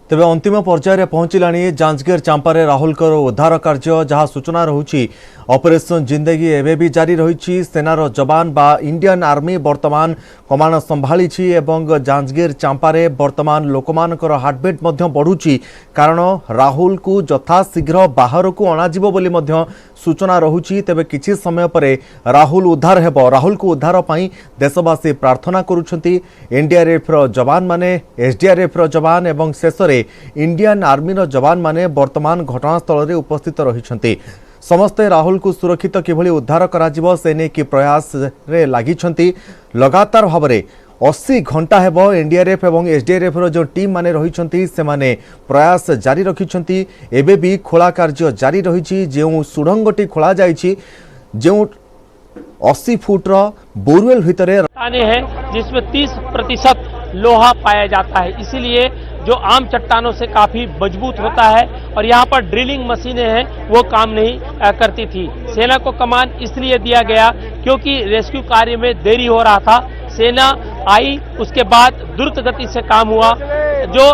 तेबे अंतिम पर्यायर पहुंचलानी जांजगीर चांपारे राहुल उद्धार कार्य जहां सूचना रहुछि ऑपरेशन जिंदगी एवं भी जारी रही। सेनार जवान बा इंडियन आर्मी वर्तमान कमान संभाली एवं जांजगीर चांपारे वर्तमान लोकमानकर हार्टबीट बढ़ुची कारण राहुल को यथाशीघ्र बाहर को अणाजिबो बोली मध्य सूचना रहुछि। तेबे किछि समय परे राहुल उद्धार हेबो। राहुल को उद्धार पई देशवासी प्रार्थना करुछंती। एनडीआरएफ रो जवान माने एसडीआरएफ रो जवान एवं शेषरे इंडियन आर्मी रो जवान माने वर्तमान घटनास्थल रे उपस्थित रहिछंती। समस्ते राहुल को सुरक्षित किभली उद्धार कराजिबो से ने कि प्रयास रे लागिछंती। लगातार भाव में 80 घंटा हेबो एनडीआरएफ एवं एसडीआरएफ रो जो टीम माने रहिछंती से माने प्रयास जारी रखिछंती। एबे भी खोला कार्य जारी रहिछि। जेउ सुडंगटी खोला जाइछि जेउ 80 फुट रो बोरवेल भितरे है जिसमें 30% लोहा पाया जाता है, इसीलिए जो आम चट्टानों से काफी मजबूत होता है और यहाँ पर ड्रिलिंग मशीनें हैं वो काम नहीं करती थी। सेना को कमान इसलिए दिया गया क्योंकि रेस्क्यू कार्य में देरी हो रहा था। सेना आई, उसके बाद द्रुत गति से काम हुआ। जो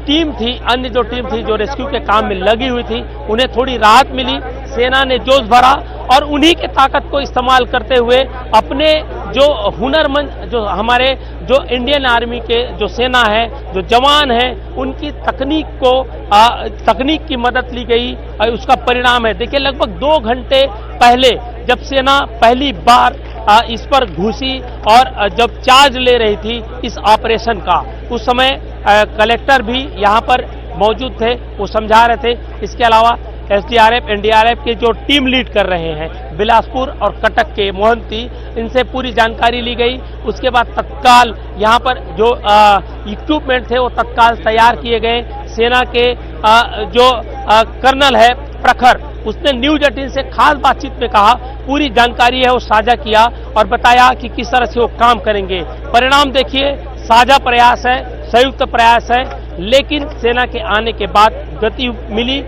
टीम थी, अन्य जो टीम थी जो रेस्क्यू के काम में लगी हुई थी, उन्हें थोड़ी राहत मिली। सेना ने जोश भरा और उन्हीं के ताकत को इस्तेमाल करते हुए अपने जो हुनरमंद जो हमारे जो इंडियन आर्मी के जो सेना है, जो जवान है, उनकी तकनीक की मदद ली गई और उसका परिणाम है। देखिए, लगभग 2 घंटे पहले जब सेना पहली बार इस पर घुसी और जब चार्ज ले रही थी इस ऑपरेशन का, उस समय कलेक्टर भी यहाँ पर मौजूद थे, वो समझा रहे थे। इसके अलावा एसडीआरएफ एनडीआरएफ के जो टीम लीड कर रहे हैं बिलासपुर और कटक के मोहंती, इनसे पूरी जानकारी ली गई। उसके बाद तत्काल यहाँ पर जो इक्विपमेंट थे वो तत्काल तैयार किए गए। सेना के जो कर्नल है प्रखर, उसने न्यूज 18 से खास बातचीत में कहा, पूरी जानकारी है वो साझा किया और बताया कि किस तरह से वो काम करेंगे। परिणाम देखिए, साझा प्रयास है, संयुक्त प्रयास है, लेकिन सेना के आने के बाद गति मिली।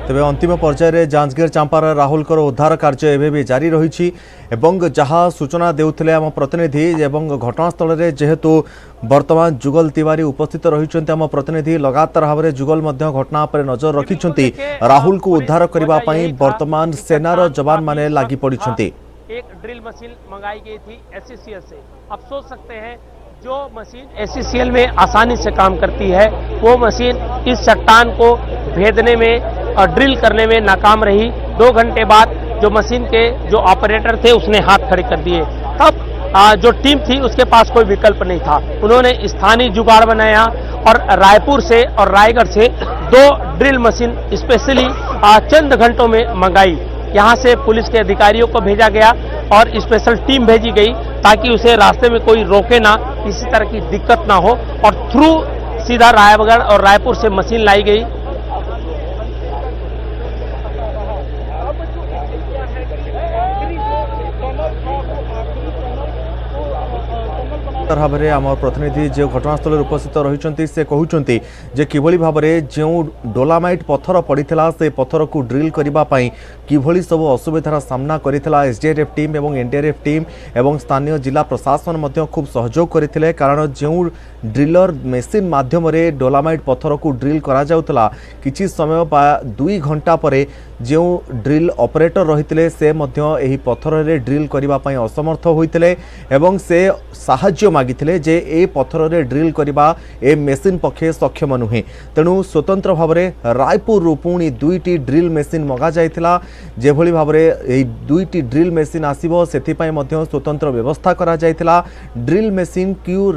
तेबे अंतिम पर्यायर जांजगीर चांपार राहुल उद्धार कार्य एवं भी जारी रही। जहाँ सूचना देउथिले आम प्रतिनिधि एवं घटनास्थल में जेहेतु वर्तमान जुगल तिवारी उपस्थित रही, आम प्रतिनिधि लगातार भाव में जुगल घटना पर नजर रखिंट। राहुल को उद्धार करने वर्तमान सेनार जवान माने लागी पड़िछंती। एक ड्रिल मशीन मंगाई गई थी एससीसीएल से। अब सोच सकते हैं, जो मशीन एससीसीएल में आसानी से काम करती है, वो मशीन इस चट्टान को भेदने में और ड्रिल करने में नाकाम रही। 2 घंटे बाद जो मशीन के जो ऑपरेटर थे उसने हाथ खड़े कर दिए। तब जो टीम थी उसके पास कोई विकल्प नहीं था, उन्होंने स्थानीय जुगाड़ बनाया और रायपुर से और रायगढ़ से 2 ड्रिल मशीन स्पेशली चंद घंटों में मंगाई। यहाँ से पुलिस के अधिकारियों को भेजा गया और स्पेशल टीम भेजी गई ताकि उसे रास्ते में कोई रोके ना, किसी तरह की दिक्कत ना हो, और थ्रू सीधा रायगढ़ और रायपुर से मशीन लाई गई। भाव में आम प्रतिनिधि जो घटनास्थल में उपस्थित रही से कहते जे किभली भाव में जो डोलामाइट पत्थर पड़ता से पत्थर को ड्रिल करने किभली सब असुविधार सामना करथिला एसडीआरएफ टीम एवं एनडीआरएफ टीम एवं स्थानीय जिला प्रशासन खूब सहयोग करथिले। कारण जो ड्रिलर मेसीन माध्यम डोलामाइट पत्थर को ड्रिल करा जाउतला, किछि समय 2 घंटा पर जो ड्रिल ऑपरेटर रही से एही पत्थर रे ड्रिल करने असमर्थ होइतिले एवं से साहाय्य मागिथिले जे ए पत्थर रे ड्रिल करबा ए मेसीन पक्षे सक्षम नुहे। तेणु स्वतंत्र भाव में रायपुर रु पुणी 2टी ड्रिल मेसीन मगा जाइथिला। जेभली भाव में ए 2टी ड्रिल मेसीन आसीबो सेथिपाई मध्य स्वतंत्र व्यवस्था करा जाइथिला। ड्रिल मेसीन क्यू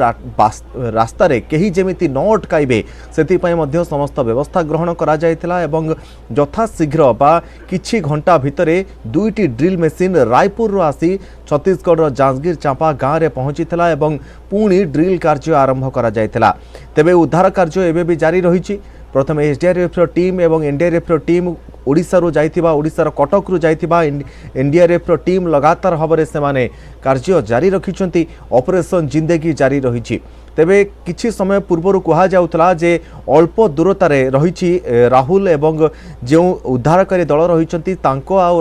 रास्ता रे केही जेमिति न अटकाइबे सेथिपाई मध्य समस्त व्यवस्था ग्रहण करा जाइथिला एवं यथा शीघ्र बा किछि घंटा भितरे 2टी ड्रिल मेसीन रायपुर आसी छत्तीसगढ़ जांजगीर चांपा गाँव में पहुंचीला एवं पुणी ड्रिल कार्य आरंभ करा जायतिला। तेबे उद्धार कार्य एबे भी जारी रही। प्रथम एसडीआरएफ टीम एवं एनडीआरएफ टीम ओडिशारू जाइथिबा ओडिशार कटकरू जाइथिबा एनडीआरएफ टीम लगातार भाव में से कार्य जारी रखिछंती। ऑपरेशन जिंदगी जारी रही। तेबे किछि समय पूर्व कहा जाउतला जे अल्प दूरतार रही राहुल एवं जो उद्धारकारी दल रही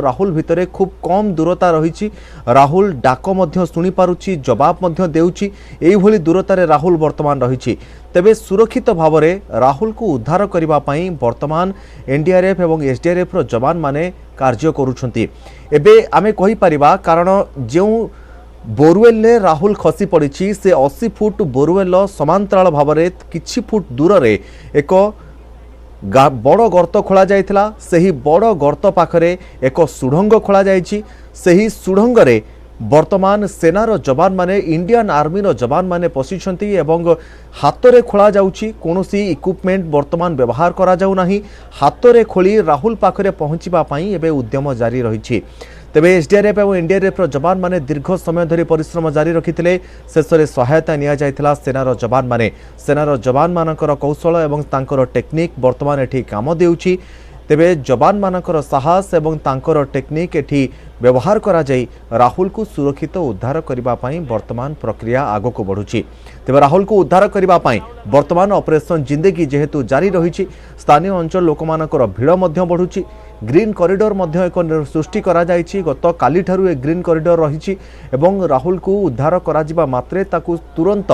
राहुल भितरे खूब कम दूरता रही। राहुल डाक मध्य शुणी पारुछि, जवाब मध्य देउछि, एई भली दूरतार राहुल वर्तमान रही। तेबे सुरक्षित भाव में राहुल को उद्धार करबा पई वर्तमान एनडीआरएफ एवं एसडीआरएफ रो जवान माने कार्य करूछंती। एबे आमे कहि परिबा कारण जो बोरवेल ने राहुल खसी पड़ी से 80 फुट बोरवेल समांतराल भाव में किछि फुट दूर रे एक बड़ गर्त खोल जाइथिला। सही बड़ गर्त पाखरे एक सुड़ंग खोल जाइछि। सही सुड़ंग रे वर्तमान सेनार जवान माने इंडियन आर्मी रो जवान माने पशिछंती एवं हातरे खोला जाउछि। कोनोसी इक्विपमेंट वर्तमान व्यवहार करा जाउ नाही। हातरे खोली राहुल पाखरे पहुंचीबा पई एबे उद्यम जारी रहिछि। तेबे एसडीआरएफ और एनडीआरएफ जवान माने दीर्घ समय धरी परिश्रम जारी रखिथिले। शेष में सहायता निया जायथिला सेनार जवान माने। सेनार जवान मानकर कौशल एवं तांकर टेक्निक वर्तमान एठी काम देउछि। तेबे जवान मानकर साहस एवं तांकर टेक्निक एठी व्यवहार करा जाई राहुल को सुरक्षित उद्धार करबा पई वर्तमान प्रक्रिया आगो को बढ़ुछि। तेबे राहुल को उद्धार करबा पई वर्तमान ऑपरेशन जिंदगी जेहेतु जारी रहिछि, स्थानीय अंचल लोकमानकर भीड़ मध्य बढ़ुछि। ग्रीन कॉरिडोर मध्य एक सृष्टि करा जाइछि। गत काली ठारू एक ग्रीन कॉरिडोर रहिछि एवं राहुल को उद्धार करा जिबा मात्रे ताकू तुरंत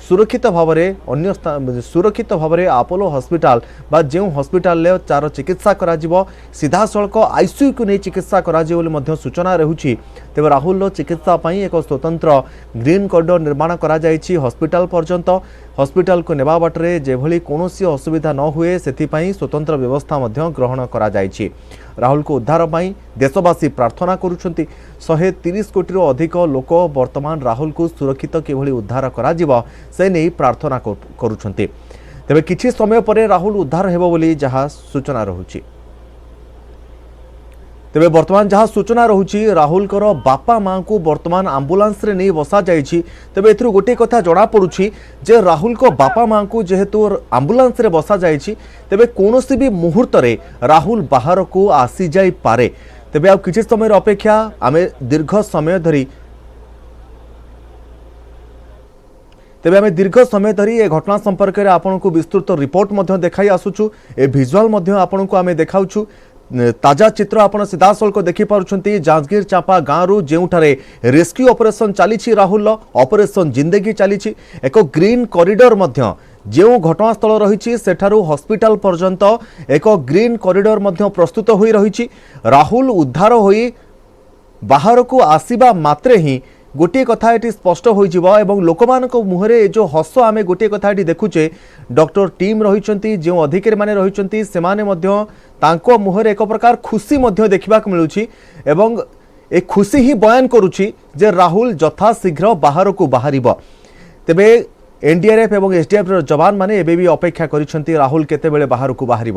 सुरक्षित भाव में सुरक्षित भाव में आपोलो हॉस्पिटल बा जो हॉस्पिटल ले चार चिकित्सा करा जिवो सीधा सड़क आईसीयू को नहीं चिकित्सा करा जिवो बोली मध्य सूचना रहुछि। तेबे राहुल चिकित्सा पई एक स्वतंत्र ग्रीन कॉरिडोर निर्माण करा जाइछि। हॉस्पिटल पर्यंत हॉस्पिटल को नेबा बाटरे जेभली कोनोसी असुविधा न हुए सेथिपई स्वतंत्र व्यवस्था मध्य ग्रहण करा जाइछि। राहुल को उद्धार पई देशवासी प्रार्थना करुछंती। 130 कोटी अधिक लोक वर्तमान राहुल को सुरक्षित किभली उद्धार करा जिवो से नहीं प्रार्थना करुछंती। तेबे किछि समय परे राहुल उद्धार हेबो बोली जहा सूचना रहुछि। तेबे वर्तमान जहाँ सूचना रहुछि राहुल कर बापा माँ को वर्तमान आंबुलांस रे नहीं बसा जाइछि। तेबे एथरु गोटे कथा जणा पड़ुछि जे राहुल को बापा माँ को जेहेतु आंबुलांस रे बसा जाइछि तेबे कोनोसी भी मुहूर्त रे राहुल बाहर को आसी जाई पारे। तेबे आ किछि समय अपेक्षा आमे दीर्घ समय धरी तेबे आमे दीर्घ समय धरी ए घटना संपर्क में आपन को विस्तृत रिपोर्ट मध्य देखाई आसुछु। ए विजुअल मध्य आपन को आमे देखाउछु। ताजा चित्र आपण सीधा सड़क देखि पारुछंती। जांजगीर चांपा गाँव जेउठारे रेस्क्यू ऑपरेशन चली राहुल ऑपरेशन जिंदगी चली एक ग्रीन कॉरिडोर मध्य जो घटनास्थल रही सेठारु हॉस्पिटल पर्यंत एक ग्रीन कॉरिडोर मध्य प्रस्तुत होई रही। राहुल उद्धार होई बाहर को आसीबा मात्रे ही गोटे कथा ये स्पष्ट हो लोकमान मुहरे जो हस आम गोटे कथा ये देखुचे डॉक्टर टीम रही जो अधिकारी माने रही से मुहरे एक प्रकार खुशी देखा मिलूँ एवं ए खुशी ही बयान करुछि जे राहुल यथा शीघ्र बाहर को बाहर। तेबे एनडीआरएफ एवं एसडीआरएफ जवान माने एबे भी अपेक्षा करिसेंती राहुल केतेबेले बाहर को बाहर।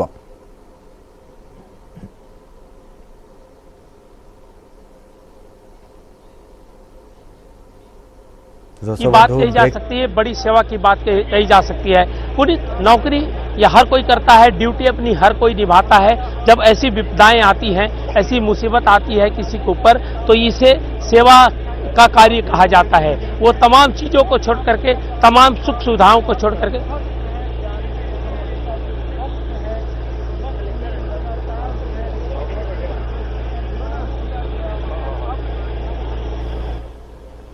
की बात कही जा सकती है, बड़ी सेवा की बात कही जा सकती है। पुलिस नौकरी या हर कोई करता है, ड्यूटी अपनी हर कोई निभाता है। जब ऐसी विपदाएं आती हैं, ऐसी मुसीबत आती है किसी के ऊपर, तो इसे सेवा का कार्य कहा जाता है। वो तमाम चीजों को छोड़ करके, तमाम सुख सुविधाओं को छोड़ करके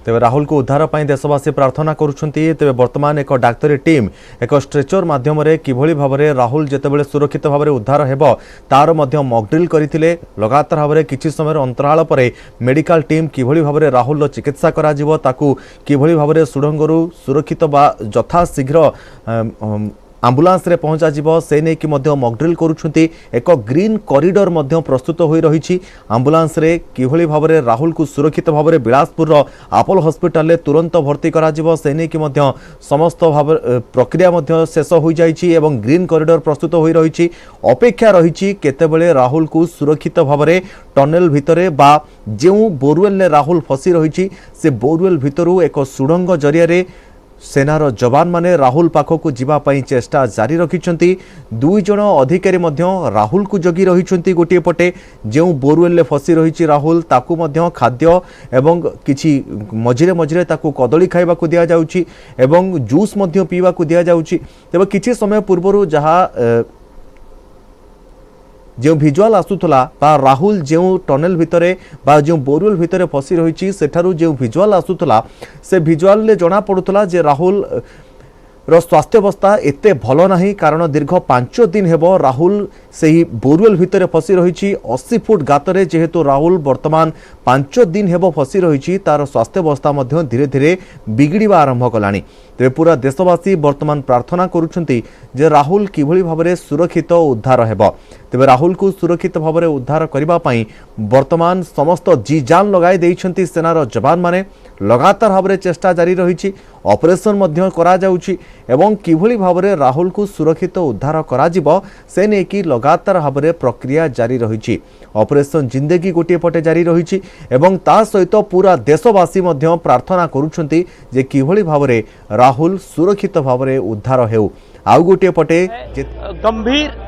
तेबे राहुल को उद्धार पाई देशवासी प्रार्थना करुछंती। तेबे वर्तमान एक डाक्तरी टीम एक स्ट्रेचर माध्यम किभली भाव में राहुल जितेबाला सुरक्षित भाव में उद्धार हेब तार मध्य मॉकड्रिल करथिले। लगातार भाव में किछि समय अंतराल पर मेडिकल टीम किभली भाव में राहुल चिकित्सा करा जिवो ताकू किभली भाव में सुडंगरू सुरक्षित बा यथा शीघ्र आंबुलांस रे पहुंचा जिवो से नै कि मध्य मॉकड्रिल करूछंती एक ग्रीन कॉरिडोर मध्य प्रस्तुत होई रहिछि आंबुलांस रे किभली भाबरे राहुल को सुरक्षित भाबरे बिलासपुर रो अपोलो हॉस्पिटल ले तुरंत भर्ती करा जिवो से नै कि मध्य समस्त भाव प्रक्रिया मध्य शेष होई जाइछि एवं ग्रीन कॉरिडोर प्रस्तुत होई रहिछि अपेक्षा रहिछि केतेबेले राहुल को सुरक्षित भाबरे टनेल भितरे बा जेउ बोरवेल ले राहुल फसी रहिछि से बोरवेल भितरु एक सुडंग जरिया रे सेनार जवान माने राहुल पाखक जीवा पई चेष्टा जारी रखिछंती दुई जण अधिकारी मध्य राहुल को जगी रहिछंती गोटे पटे जेउ बोरवेल ले फसी रहिछि राहुल ताकू मध्य खाद्य एवं किछि मझिरे मझिरे ताकू कदली खाइबा को दिया जाउछि एवं जूस मध्य पीवा को दिया जाउछि तबे किछि समय पूर्वरु जहा जो भिजुआल आसुथला बा राहुल जो टनेल भितरे बा जो बोरवेल भितरे फसी रही सेठारु जो भिजुआल आसुथला से भिजुआल ले जना पड़ुथला जे राहुल रो स्वास्थ्य अवस्था एते भलो नाही कारण दीर्घ 5 दिन हेबो राहुल सेही बोरवेल भितरे फसी रही 80 फुट गातरे जेहेतु राहुल वर्तमान 5 दिन हेबो फसी रही तार स्वास्थ्य अवस्था मध्य धीरे धीरे बिगड़िबा आरंभ कलानी तेरे पूरा देशवासी वर्तमान प्रार्थना करुछंती जे राहुल किभली भाबरे सुरक्षित उद्धार हेबो तेबे राहुल को सुरक्षित भाबरे उद्धार करिबा पई वर्तमान समस्त जी जान लगाई देइछंती सेनार जवान माने लगातार भाबरे चेष्टा जारी रहिछि ऑपरेशन मध्य करा जाउछि एवं किभली भाबरे राहुल को सुरक्षित उद्धार करा जिवो से ने कि लगातार भाबरे प्रक्रिया जारी रहिछि ऑपरेशन जिंदगी गोटे पटे जारी रहिछि एवं ता सहित पूरा देशवासी मध्य प्रार्थना करुछंती जे किभली भाबरे राहुल सुरक्षित भाबरे उद्धार हेउ आउ गोटे पटे गंभीर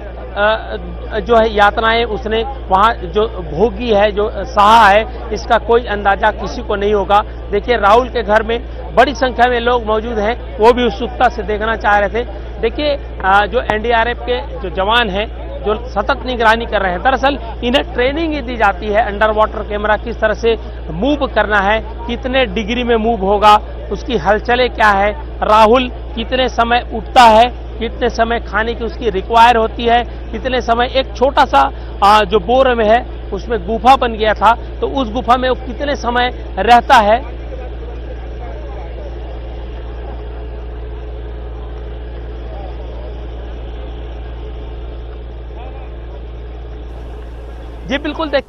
जो है यातनाएं उसने वहाँ जो भोगी है जो सहा है इसका कोई अंदाजा किसी को नहीं होगा। देखिए राहुल के घर में बड़ी संख्या में लोग मौजूद हैं वो भी उत्सुकता से देखना चाह रहे थे। देखिए जो एनडीआरएफ के जो जवान हैं जो सतत निगरानी कर रहे हैं दरअसल इन्हें ट्रेनिंग दी जाती है अंडर वाटर कैमरा किस तरह से मूव करना है कितने डिग्री में मूव होगा उसकी हलचलें क्या है राहुल कितने समय उठता है कितने समय खाने की उसकी रिक्वायर होती है कितने समय एक छोटा सा जो बोर में है उसमें गुफा बन गया था तो उस गुफा में वो कितने समय रहता है। जी बिल्कुल देख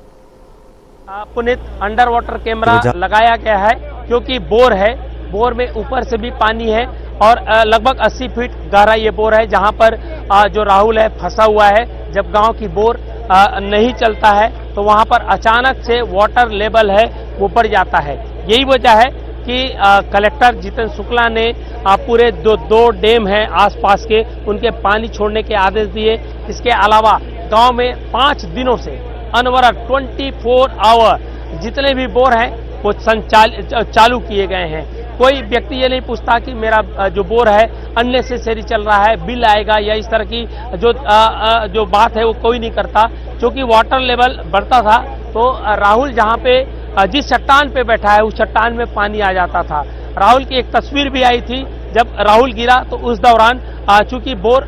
पुनीत अंडर वाटर कैमरा लगाया गया है क्योंकि बोर है बोर में ऊपर से भी पानी है और लगभग 80 फीट गहरा ये बोर है जहां पर जो राहुल है फंसा हुआ है। जब गांव की बोर नहीं चलता है तो वहां पर अचानक से वाटर लेवल है वो बढ़ जाता है। यही वजह है कि कलेक्टर जितेंद्र शुक्ला ने पूरे दो डैम हैं आसपास के उनके पानी छोड़ने के आदेश दिए। इसके अलावा गांव में 5 दिनों से अनवरत 24 आवर जितने भी बोर हैं वो चालू किए गए हैं। कोई व्यक्ति ये नहीं पूछता कि मेरा जो बोर है अननेसेसरी चल रहा है बिल आएगा या इस तरह की जो बात है वो कोई नहीं करता। क्योंकि वाटर लेवल बढ़ता था तो राहुल जहाँ पे जिस चट्टान पे बैठा है उस चट्टान में पानी आ जाता था। राहुल की एक तस्वीर भी आई थी जब राहुल गिरा तो उस दौरान चूंकि बोर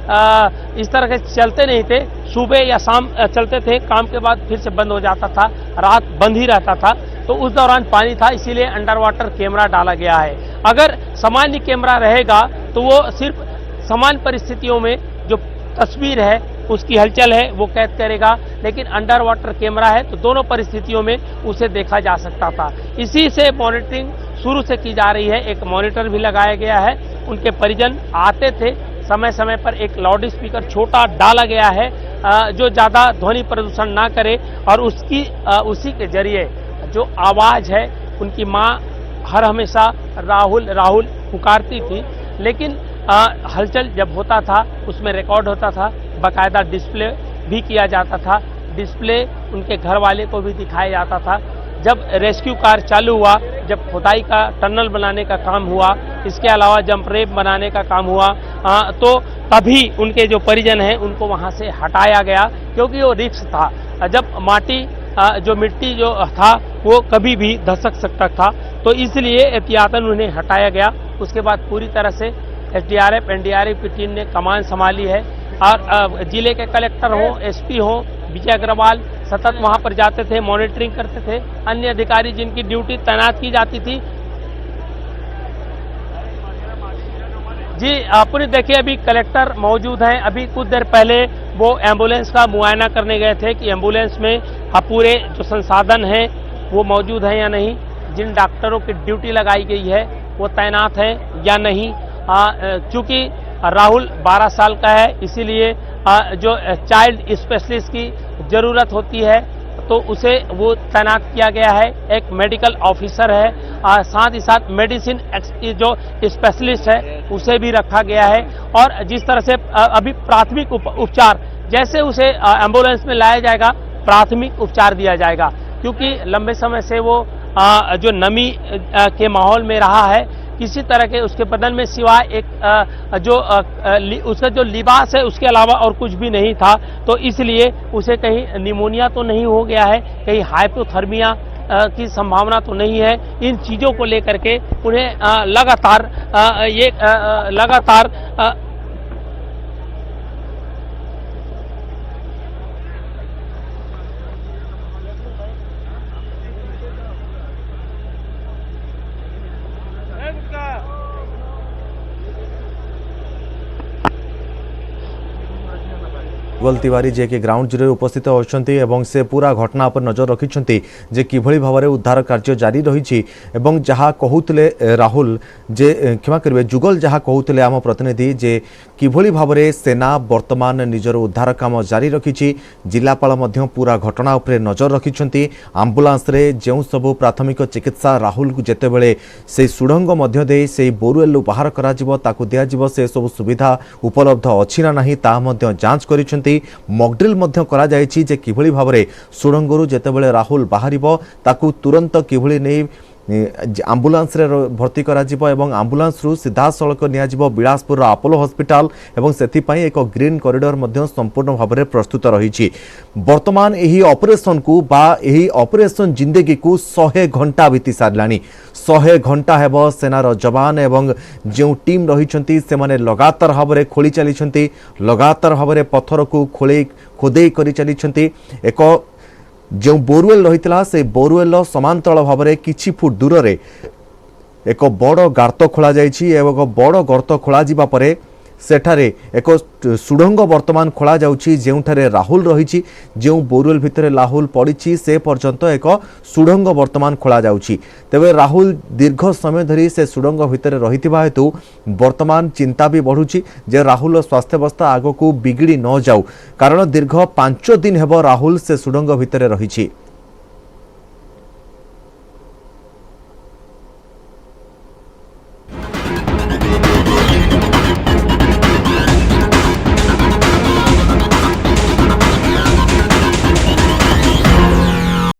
इस तरह के चलते नहीं थे सुबह या शाम चलते थे काम के बाद फिर से बंद हो जाता था रात बंद ही रहता था तो उस दौरान पानी था इसीलिए अंडर वाटर कैमरा डाला गया है। अगर सामान्य कैमरा रहेगा तो वो सिर्फ सामान्य परिस्थितियों में जो तस्वीर है उसकी हलचल है वो कैद करेगा लेकिन अंडर वाटर कैमरा है तो दोनों परिस्थितियों में उसे देखा जा सकता था। इसी से मॉनिटरिंग शुरू से की जा रही है। एक मॉनिटर भी लगाया गया है उनके परिजन आते थे समय समय पर एक लाउड स्पीकर छोटा डाला गया है जो ज्यादा ध्वनि प्रदूषण ना करे और उसी के जरिए जो आवाज है उनकी माँ हर हमेशा राहुल राहुल पुकारती थी लेकिन हलचल जब होता था उसमें रिकॉर्ड होता था बाकायदा डिस्प्ले भी किया जाता था। डिस्प्ले उनके घर वाले को भी दिखाया जाता था। जब रेस्क्यू कार चालू हुआ जब खुदाई का टनल बनाने का काम हुआ इसके अलावा जंप रेप बनाने का काम हुआ तो तभी उनके जो परिजन हैं उनको वहां से हटाया गया क्योंकि वो रिस्क था। जब जो मिट्टी जो था वो कभी भी धसक सकता था तो इसलिए एहतियातन उन्हें हटाया गया। उसके बाद पूरी तरह से एसडीआरएफ एनडीआरएफ की टीम ने कमान संभाली है और जिले के कलेक्टर हो एसपी हो विजय अग्रवाल सतत वहां पर जाते थे मॉनिटरिंग करते थे। अन्य अधिकारी जिनकी ड्यूटी तैनात की जाती थी जी आपने देखिए अभी कलेक्टर मौजूद हैं। अभी कुछ देर पहले वो एम्बुलेंस का मुआयना करने गए थे कि एम्बुलेंस में पूरे जो संसाधन हैं वो मौजूद हैं या नहीं, जिन डॉक्टरों की ड्यूटी लगाई गई है वो तैनात हैं या नहीं। चूंकि राहुल 12 साल का है, इसीलिए जो चाइल्ड स्पेशलिस्ट की जरूरत होती है तो उसे वो तैनात किया गया है। एक मेडिकल ऑफिसर है, साथ ही साथ मेडिसिन जो स्पेशलिस्ट है उसे भी रखा गया है। और जिस तरह से अभी प्राथमिक उपचार, जैसे उसे एम्बुलेंस में लाया जाएगा प्राथमिक उपचार दिया जाएगा, क्योंकि लंबे समय से वो जो नमी के माहौल में रहा है, किसी तरह के उसके बदन में सिवाय एक उसका जो लिबास है उसके अलावा और कुछ भी नहीं था। तो इसलिए उसे कहीं निमोनिया तो नहीं हो गया है, कहीं हाइपोथर्मिया की संभावना तो नहीं है। इन चीजों को लेकर के उन्हें लगातार जुगल तिवारी जे कि ग्राउंड जीरो उपस्थित होती एवं से पूरा घटना पर नजर रखिंट जे किभली भाव में उद्धार कार्य जारी रही एवं जहाँ कहते राहुल जे क्षमा करेंगे जुगल जहाँ कहते आम प्रतिनिधि जे किभली भाव में सेना वर्तमान निजर उद्धार काम जारी रखी। जिलापाल पूरा घटना उपर नजर रखिंट। आंबुलांस जो सबू प्राथमिक चिकित्सा राहुल को जितेबले से सुड़ंग मध्य दे से बोरवेल बाहर करा दिया से सब सुविधा उपलब्ध अच्छी ना नहीं जांच कर मॉकड्रिल करा जायछि जे किभली भाव में सुड़ंगरू जेतेबेले राहुल बाहरिबो ताकू तुरंत किभली नहीं आंबुलांस रे भर्ती करा जिवो एवं आंबुलांस रु सीधा सड़क नियाजिवो बिलासपुर अपोलो हॉस्पिटल एवं सेथिपाई एक ग्रीन कॉरिडोर मध्य संपूर्ण भाव में प्रस्तुत रही। वर्तमान यही ऑपरेशन को बा यही ऑपरेशन जिंदगी को 100 घंटा बीती सारलानी। 100 घंटा हेबो सेनार जवान एवं जो टीम रही से माने लगातार भाव में खोली चली, लगातार भाव में पत्थर को खोदे कर चली। एक जो बोरवेल रही से बोरवेल समांतराल भाव में किछि फुट दूर रे एक बड़ गार्त खोल जाइए। बड़ गर्त खोल जावा परे सेठारे एक सुड़ंग वर्तमान खोल जाऊँठारे राहुल रही। जो बोरवेल भितर राहुल पड़ी से पर्यंत एक सुड़ंग वर्तमान खोल जाऊँगी। तेबे राहुल दीर्घ समय धरी से सुड़ंग भितर रही हेतु वर्तमान चिंता भी बढ़ुची जे राहुल स्वास्थ्यावस्था आग को बिगिड़ी न जाऊ, कारण दीर्घ 5 दिन हेब राहुल से सुड़ंग भितर रही।